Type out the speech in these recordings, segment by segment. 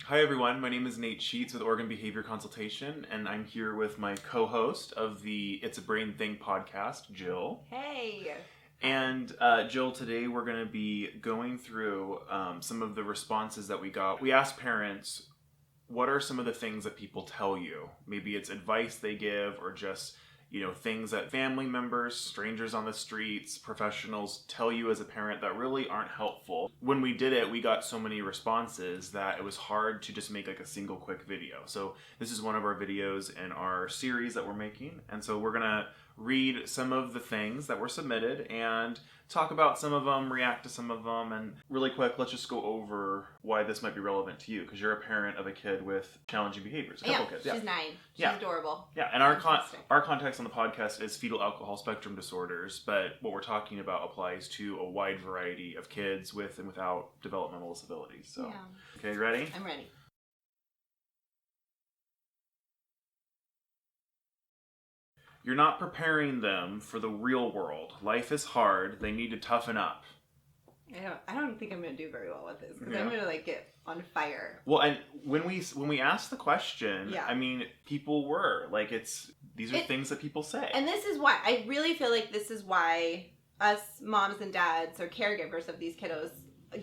Hi everyone, my name is Nate Sheets with Oregon Behavior Consultation, and I'm here with my co-host of the It's a Brain Thing podcast, Jill. Hey! And Jill, today we're going to be going through some of the responses that we got. We asked parents, what are some of the things that people tell you? Maybe it's advice they give or just, things that family members, strangers on the streets, professionals tell you as a parent that really aren't helpful. When we did it, we got so many responses that it was hard to just make like a single quick video. So this is one of our videos in our series that we're making. And so we're going to read some of the things that were submitted and talk about some of them, react to some of them, and really quick, let's just go over why this might be relevant to you, because you're a parent of a kid with challenging behaviors. A couple kids. She's 9. She's adorable. Yeah, and our context on the podcast is fetal alcohol spectrum disorders, but what we're talking about applies to a wide variety of kids with and without developmental disabilities. So, Okay, ready? I'm ready. You're not preparing them for the real world. Life is hard. They need to toughen up. I don't think I'm going to do very well with this because I'm going to get on fire. Well, and when we asked the question, I mean, people were like, these are things that people say. And this is why, I really feel like this is why us moms and dads or caregivers of these kiddos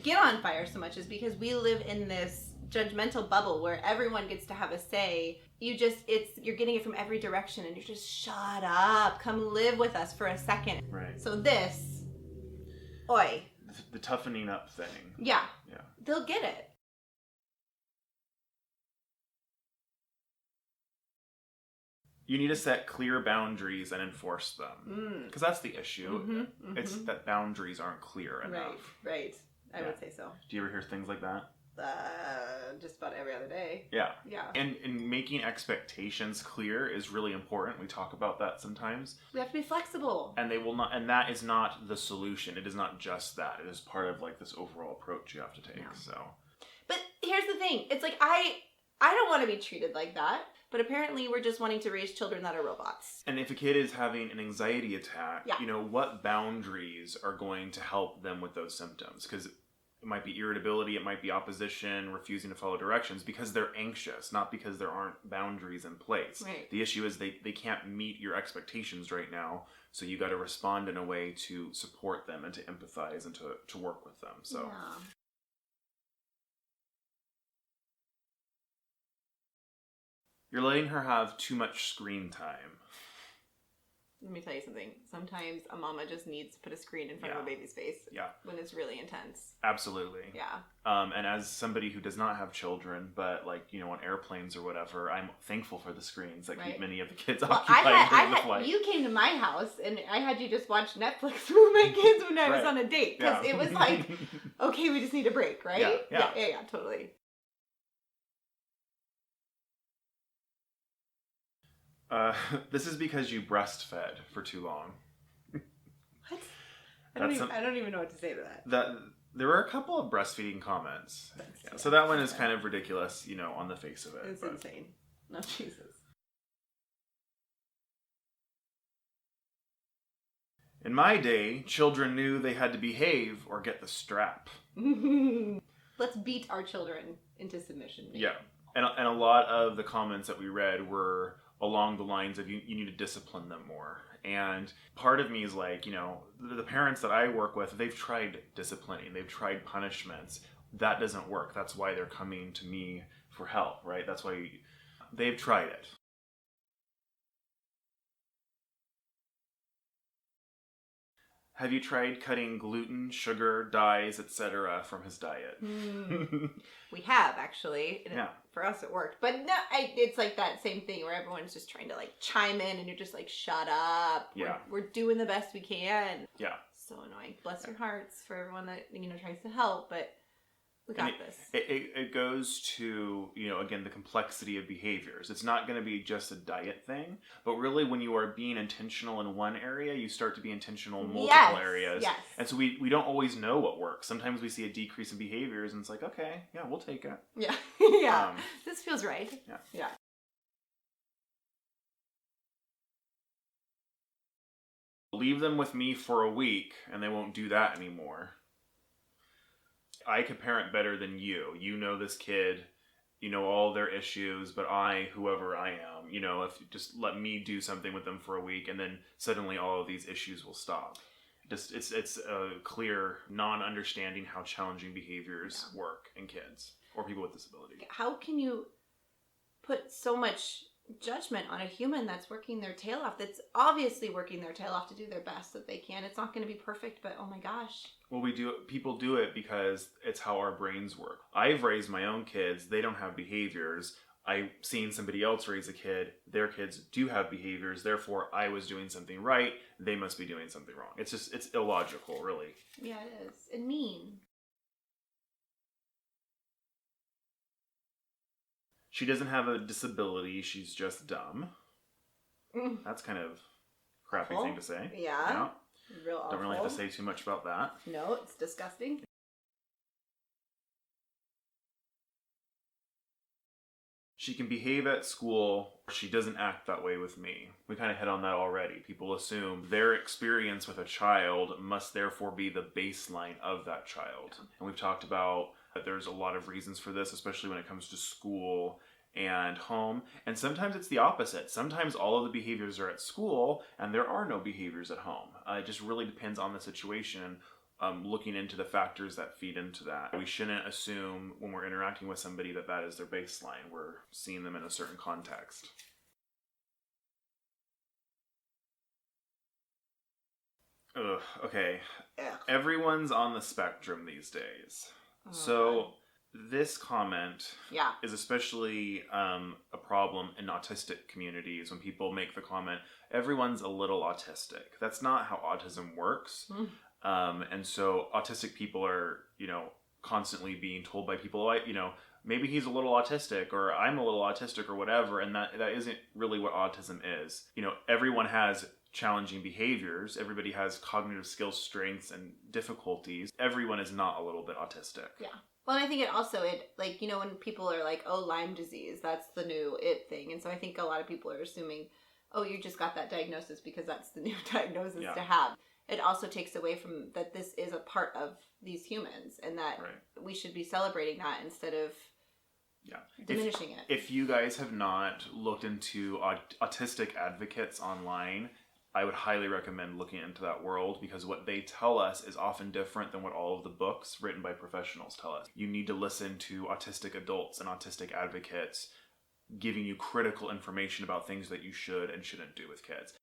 get on fire so much, is because we live in this judgmental bubble where everyone gets to have a say. You're getting it from every direction and you're just, shut up, come live with us for a second. Right. So this, oi. The toughening up thing. Yeah. They'll get it. You need to set clear boundaries and enforce them. Because that's the issue. It's that boundaries aren't clear enough. Right. I would say so. Do you ever hear things like that? Just about every other day. Yeah. Yeah. And making expectations clear is really important. We talk about that sometimes. We have to be flexible. And that is not the solution. It is not just that. It is part of this overall approach you have to take. Yeah. So. But here's the thing. It's like I don't want to be treated like that. But apparently we're just wanting to raise children that are robots. And if a kid is having an anxiety attack, what boundaries are going to help them with those symptoms? Because it might be irritability, it might be opposition, refusing to follow directions because they're anxious, not because there aren't boundaries in place. Right. The issue is they can't meet your expectations right now, so you got to respond in a way to support them and to empathize and to work with them. So. Yeah. You're letting her have too much screen time. Let me tell you something. Sometimes a mama just needs to put a screen in front of a baby's face. Yeah. When it's really intense. Absolutely. Yeah. And as somebody who does not have children, but on airplanes or whatever, I'm thankful for the screens that keep many of the kids occupied during the flight. You came to my house and I had you just watch Netflix with my kids when I was on a date. Because it was like, okay, we just need a break, right? Yeah, totally. This is because you breastfed for too long. What? I don't even know what to say to that. There were a couple of breastfeeding comments. So that one is kind of ridiculous, on the face of it. It's insane. No, Jesus. In my day, children knew they had to behave or get the strap. Let's beat our children into submission. Maybe. Yeah. And a lot of the comments that we read were along the lines of you need to discipline them more. And part of me is like, the parents that I work with, they've tried disciplining, they've tried punishments. That doesn't work. That's why they're coming to me for help, right? That's why they've tried it. Have you tried cutting gluten, sugar, dyes, etc. from his diet? We have, actually. For us, it worked. But no, it's like that same thing where everyone's just trying to chime in and you're just like, shut up. Yeah. We're doing the best we can. Yeah. So annoying. Bless your hearts for everyone that, tries to help, but we got this. It goes to, again, the complexity of behaviors. It's not going to be just a diet thing, but really when you are being intentional in one area, you start to be intentional in multiple areas. Yes. And so we don't always know what works. Sometimes we see a decrease in behaviors and it's like, okay, yeah, we'll take it. Yeah. Yeah. This feels right. Yeah. Yeah. Leave them with me for a week and they won't do that anymore. I could parent better than you. You know this kid all their issues, but whoever I am, if you just let me do something with them for a week, and then suddenly all of these issues will stop. Just it's a clear non-understanding how challenging behaviors work in kids or people with disability. How can you put so much judgment on a human that's working their tail off, that's obviously working their tail off to do their best that they can? It's not going to be perfect, but oh my gosh. Well, people do it because it's how our brains work. I've raised my own kids. They don't have behaviors. I've seen somebody else raise a kid. Their kids do have behaviors. Therefore, I was doing something right. They must be doing something wrong. It's illogical, really. Yeah, it is. And mean. She doesn't have a disability. She's just dumb. That's kind of a crappy thing to say. Yeah. Real awful. Don't really have to say too much about that. No, it's disgusting. She can behave at school. She doesn't act that way with me. We kind of hit on that already. People assume their experience with a child must therefore be the baseline of that child. Yeah. And we've talked about that there's a lot of reasons for this, especially when it comes to school and home. And sometimes it's the opposite. Sometimes all of the behaviors are at school and there are no behaviors at home. It just really depends on the situation. Looking into the factors that feed into that. We shouldn't assume when we're interacting with somebody that is their baseline. We're seeing them in a certain context. Okay. Everyone's on the spectrum these days. So this comment is especially a problem in autistic communities when people make the comment, everyone's a little autistic. That's not how autism works. And so autistic people are, constantly being told by people, maybe he's a little autistic or I'm a little autistic or whatever. And that isn't really what autism is. Everyone has challenging behaviors. Everybody has cognitive skills, strengths, and difficulties. Everyone is not a little bit autistic. Yeah. Well, and I think when people are like, oh, Lyme disease, that's the new it thing. And so I think a lot of people are assuming, oh, you just got that diagnosis because that's the new diagnosis to have. It also takes away from that this is a part of these humans and that we should be celebrating that instead of diminishing it. If you guys have not looked into autistic advocates online, I would highly recommend looking into that world because what they tell us is often different than what all of the books written by professionals tell us. You need to listen to autistic adults and autistic advocates giving you critical information about things that you should and shouldn't do with kids.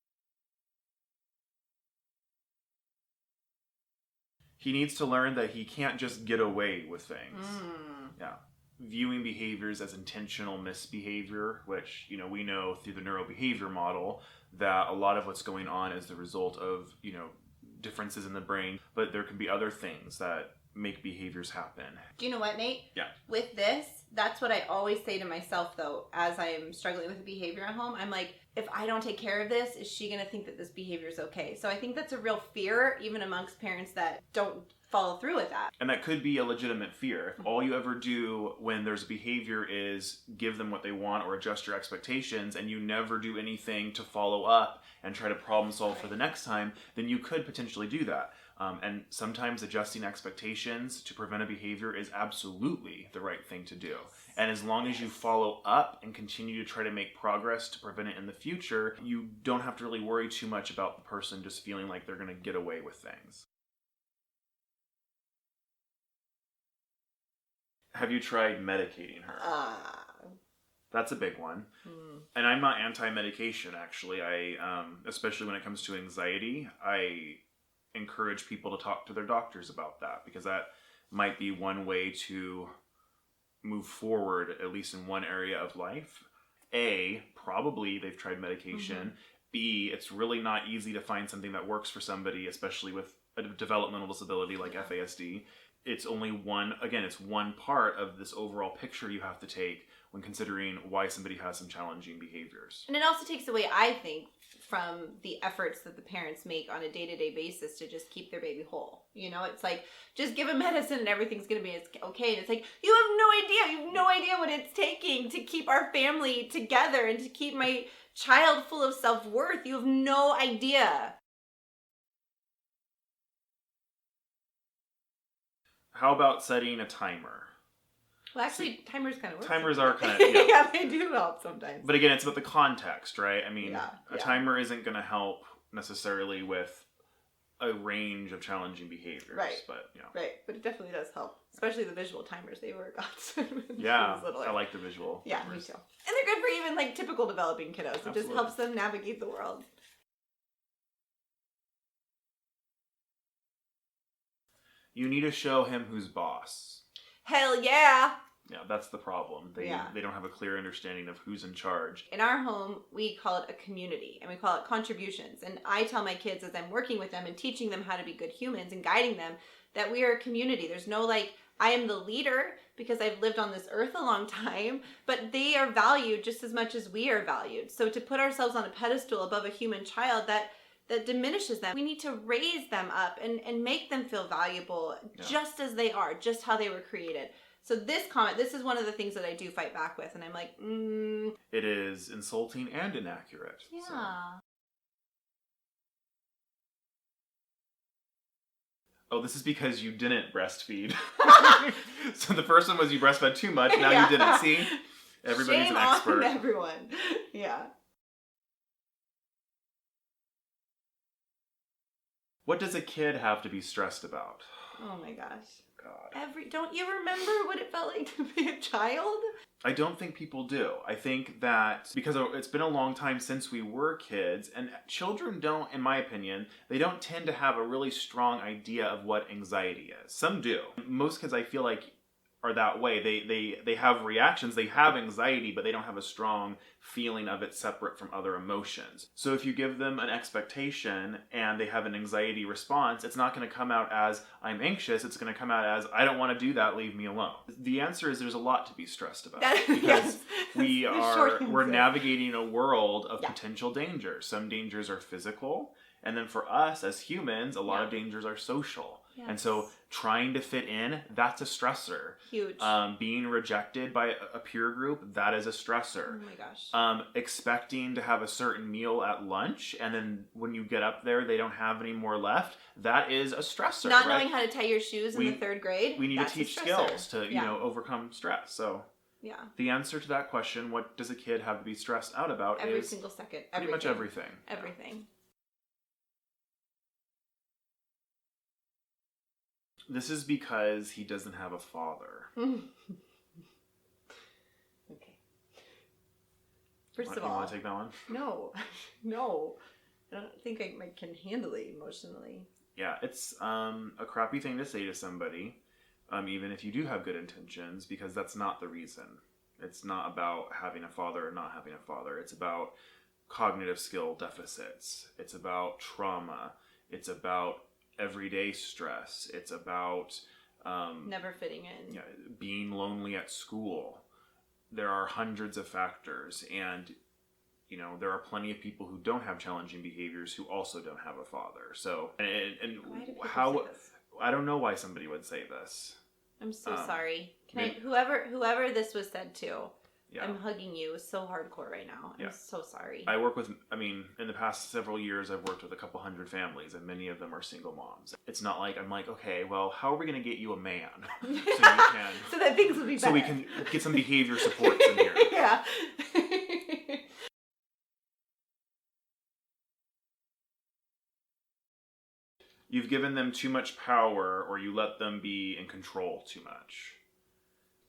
He needs to learn that he can't just get away with things. Yeah. Viewing behaviors as intentional misbehavior, which, we know through the neurobehavior model that a lot of what's going on is the result of, differences in the brain, but there can be other things that make behaviors happen. Do you know what, Nate? Yeah. With this, that's what I always say to myself, though, as I am struggling with the behavior at home. I'm like, if I don't take care of this, is she going to think that this behavior is okay? So I think that's a real fear, even amongst parents that don't follow through with that. And that could be a legitimate fear. If all you ever do when there's a behavior is give them what they want or adjust your expectations, and you never do anything to follow up and try to problem solve for the next time, then you could potentially do that. And sometimes adjusting expectations to prevent a behavior is absolutely the right thing to do. And as long as you follow up and continue to try to make progress to prevent it in the future, you don't have to really worry too much about the person just feeling like they're going to get away with things. Have you tried medicating her? That's a big one. And I'm not anti-medication, actually. I, especially when it comes to anxiety, I encourage people to talk to their doctors about that because that might be one way to move forward, at least in one area of life. A, probably they've tried medication. B, it's really not easy to find something that works for somebody, especially with a developmental disability like FASD. It's only it's one part of this overall picture you have to take when considering why somebody has some challenging behaviors. And it also takes away, I think, from the efforts that the parents make on a day-to-day basis to just keep their baby whole. It's like, just give him medicine and everything's going to be okay. And it's like, you have no idea what it's taking to keep our family together and to keep my child full of self-worth. You have no idea. How about setting a timer? Well, actually, timers kind of work. Timers are kind of, yeah, they do help sometimes. But again, it's about the context, right? I mean, a yeah. timer isn't going to help necessarily with a range of challenging behaviors. Right. But, Right, but it definitely does help. Especially the visual timers. They were godsend. Yeah, I like the visual. Yeah, timers. me too. And they're good for even, like, typical developing kiddos. Absolutely. It just helps them navigate the world. You need to show him who's boss. Hell yeah! Yeah, that's the problem. They don't have a clear understanding of who's in charge. In our home, we call it a community, and we call it contributions. And I tell my kids as I'm working with them and teaching them how to be good humans and guiding them that we are a community. There's no, like, I am the leader because I've lived on this earth a long time, but they are valued just as much as we are valued. So to put ourselves on a pedestal above a human child, that diminishes them. We need to raise them up and make them feel valuable just as they are, just how they were created. So this is one of the things that I do fight back with, and I'm like, It is insulting and inaccurate. Yeah. So. Oh, this is because you didn't breastfeed. So the first one was you breastfed too much, now you didn't. See? Everybody's Shame an expert. on everyone. Yeah. What does a kid have to be stressed about? Oh my gosh. God. Don't you remember what it felt like to be a child? I don't think people do. I think that because it's been a long time since we were kids, and children don't, in my opinion, they don't tend to have a really strong idea of what anxiety is. Some do. Most kids, I feel like, are that way. They have reactions, they have anxiety, but they don't have a strong feeling of it separate from other emotions. So if you give them an expectation and they have an anxiety response, it's not going to come out as, I'm anxious, it's going to come out as, I don't want to do that, leave me alone. The answer is there's a lot to be stressed about. Because we're navigating a world of potential dangers. Some dangers are physical, and then for us as humans, a lot of dangers are social. Yes. And so trying to fit in, that's a stressor. Huge. Being rejected by a peer group, that is a stressor. Oh my gosh. Expecting to have a certain meal at lunch, and then when you get up there, they don't have any more left. That is a stressor. Not knowing how to tie your shoes in the third grade. We need to teach skills to, overcome stress. So the answer to that question, what does a kid have to be stressed out about, every single second. Pretty much everything. Everything. Yeah. This is because he doesn't have a father. Okay. First of all, you want to take that one? No. I don't think I can handle it emotionally. Yeah, it's a crappy thing to say to somebody, even if you do have good intentions, because that's not the reason. It's not about having a father or not having a father. It's about cognitive skill deficits. It's about trauma. It's about everyday stress. It's about never fitting in. Being lonely at school. There are hundreds of factors, and there are plenty of people who don't have challenging behaviors who also don't have a father. So, and how I don't know why somebody would say this. I'm so sorry. Whoever this was said to, I'm hugging you so hardcore right now. I'm so sorry. In the past several years, I've worked with a couple hundred families, and many of them are single moms. It's not like I'm like, okay, well, how are we going to get you a man so that things will be better. So we can get some behavior supports in here. Yeah. You've given them too much power, or you let them be in control too much.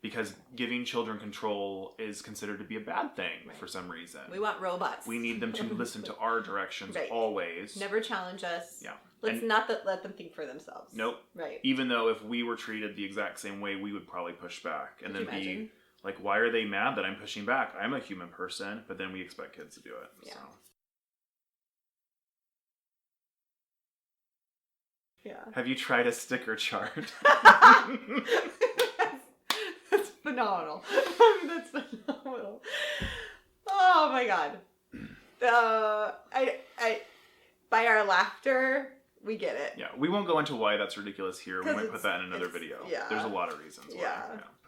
Because giving children control is considered to be a bad thing for some reason. We want robots. We need them to listen to our directions always. Never challenge us. Yeah. Let's not let them think for themselves. Nope. Right. Even though if we were treated the exact same way, we would probably push back. And then be like, why are they mad that I'm pushing back? I'm a human person. But then we expect kids to do it. Yeah. So. Yeah. Have you tried a sticker chart? That's phenomenal. That's phenomenal. Oh my god. I by our laughter, we get it. Yeah, we won't go into why that's ridiculous here. We might put that in another video. Yeah. There's a lot of reasons why. Yeah.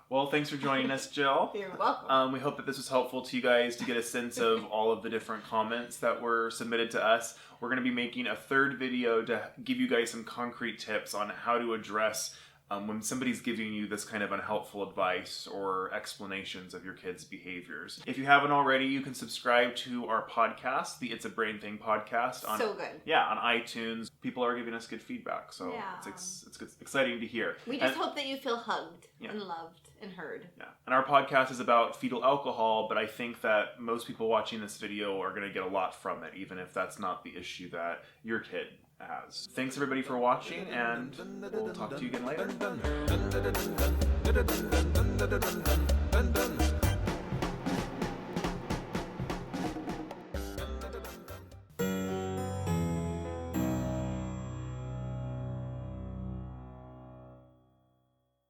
Well, thanks for joining us, Jill. You're welcome. We hope that this was helpful to you guys to get a sense of all of the different comments that were submitted to us. We're going to be making a third video to give you guys some concrete tips on how to address when somebody's giving you this kind of unhelpful advice or explanations of your kids' behaviors. If you haven't already, you can subscribe to our podcast, the It's a Brain Thing podcast. So good. Yeah, on iTunes. People are giving us good feedback, so it's exciting to hear. We just hope that you feel hugged and loved and heard. Yeah, and our podcast is about fetal alcohol, but I think that most people watching this video are going to get a lot from it, even if that's not the issue that your kid has. Thanks everybody for watching, and we'll talk to you again later.